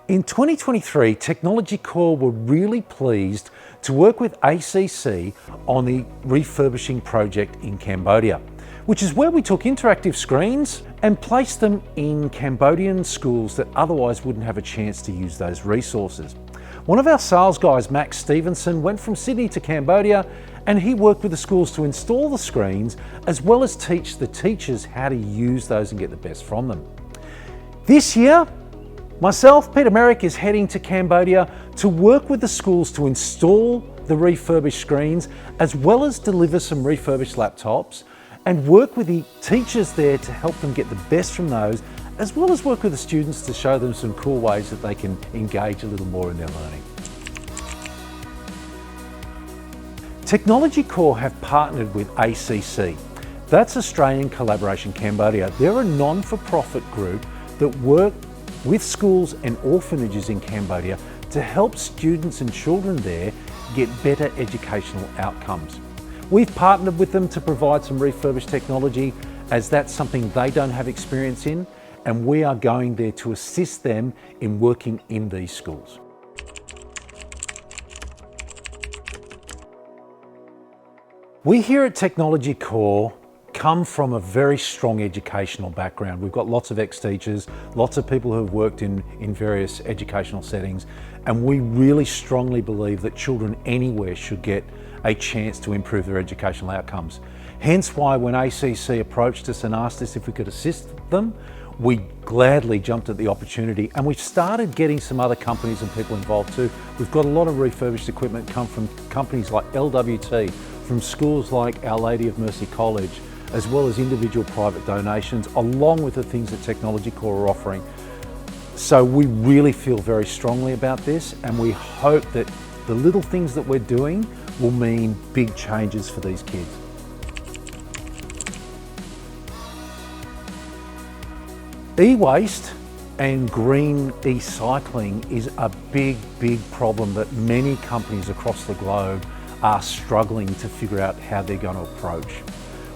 In 2023, Technology Core were really pleased to work with ACC on the refurbishing project in Cambodia, which is where we took interactive screens and placed them in Cambodian schools that otherwise wouldn't have a chance to use those resources. One of our sales guys, Max Stevenson, went from Sydney to Cambodia, and he worked with the schools to install the screens as well as teach the teachers how to use those and get the best from them. This year, myself, Peter Merrick, is heading to Cambodia to work with the schools to install the refurbished screens as well as deliver some refurbished laptops, and work with the teachers there to help them get the best from those, as well as work with the students to show them some cool ways that they can engage a little more in their learning. Technology Core have partnered with ACC. That's Australian Collaboration Cambodia. They're a non-for-profit group that work with schools and orphanages in Cambodia to help students and children there get better educational outcomes. We've partnered with them to provide some refurbished technology, as that's something they don't have experience in, and we are going there to assist them in working in these schools. We here at Technology Core come from a very strong educational background. We've got lots of ex-teachers, lots of people who have worked in various educational settings, and we really strongly believe that children anywhere should get a chance to improve their educational outcomes. Hence why when ACC approached us and asked us if we could assist them, we gladly jumped at the opportunity, and we've started getting some other companies and people involved too. We've got a lot of refurbished equipment come from companies like LWT, from schools like Our Lady of Mercy College, as well as individual private donations, along with the things that Technology Core are offering. So we really feel very strongly about this, and we hope that the little things that we're doing will mean big changes for these kids. E-waste and green e-cycling is a big problem that many companies across the globe are struggling to figure out how they're going to approach.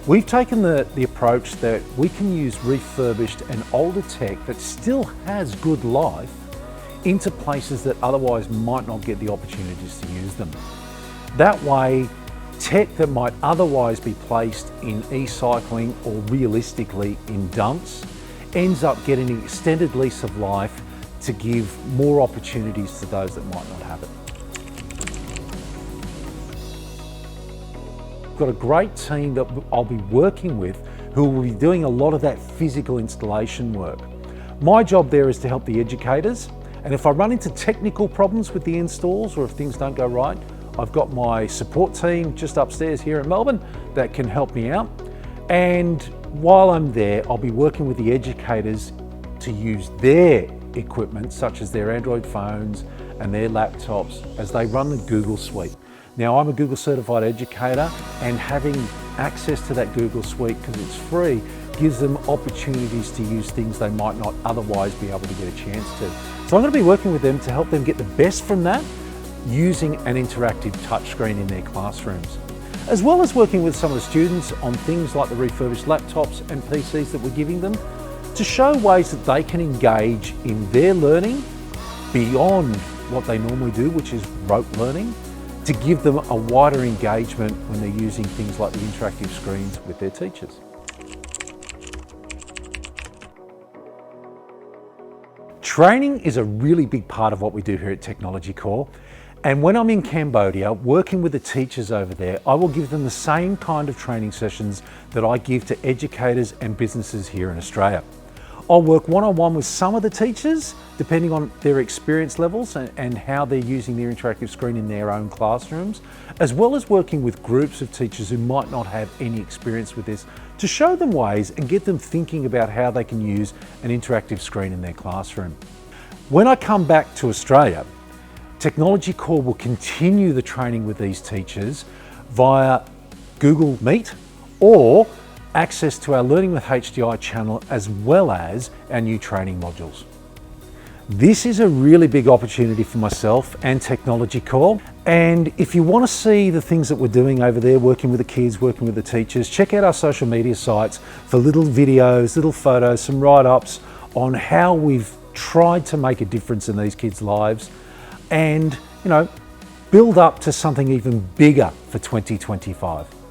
We've taken the approach that we can use refurbished and older tech that still has good life into places that otherwise might not get the opportunities to use them. That way, tech that might otherwise be placed in e-cycling or realistically in dumps ends up getting an extended lease of life to give more opportunities to those that might not have it. We've got a great team that I'll be working with who will be doing a lot of that physical installation work. My job there is to help the educators, and if I run into technical problems with the installs or if things don't go right, I've got my support team just upstairs here in Melbourne that can help me out. And while I'm there, I'll be working with the educators to use their equipment, such as their Android phones and their laptops, as they run the Google Suite. Now, I'm a Google certified educator, and having access to that Google Suite, because it's free, gives them opportunities to use things they might not otherwise be able to get a chance to. So I'm going to be working with them to help them get the best from that, using an interactive touchscreen in their classrooms, as well as working with some of the students on things like the refurbished laptops and PCs that we're giving them, to show ways that they can engage in their learning beyond what they normally do, which is rote learning, to give them a wider engagement when they're using things like the interactive screens with their teachers. Training is a really big part of what we do here at Technology Core. And when I'm in Cambodia, working with the teachers over there, I will give them the same kind of training sessions that I give to educators and businesses here in Australia. I'll work one-on-one with some of the teachers, depending on their experience levels and how they're using their interactive screen in their own classrooms, as well as working with groups of teachers who might not have any experience with this, to show them ways and get them thinking about how they can use an interactive screen in their classroom. When I come back to Australia, Technology Core will continue the training with these teachers via Google Meet or access to our Learning with HDI channel, as well as our new training modules. This is a really big opportunity for myself and Technology Core. And if you want to see the things that we're doing over there, working with the kids, working with the teachers, check out our social media sites for little videos, little photos, some write-ups on how we've tried to make a difference in these kids' lives and, build up to something even bigger for 2025.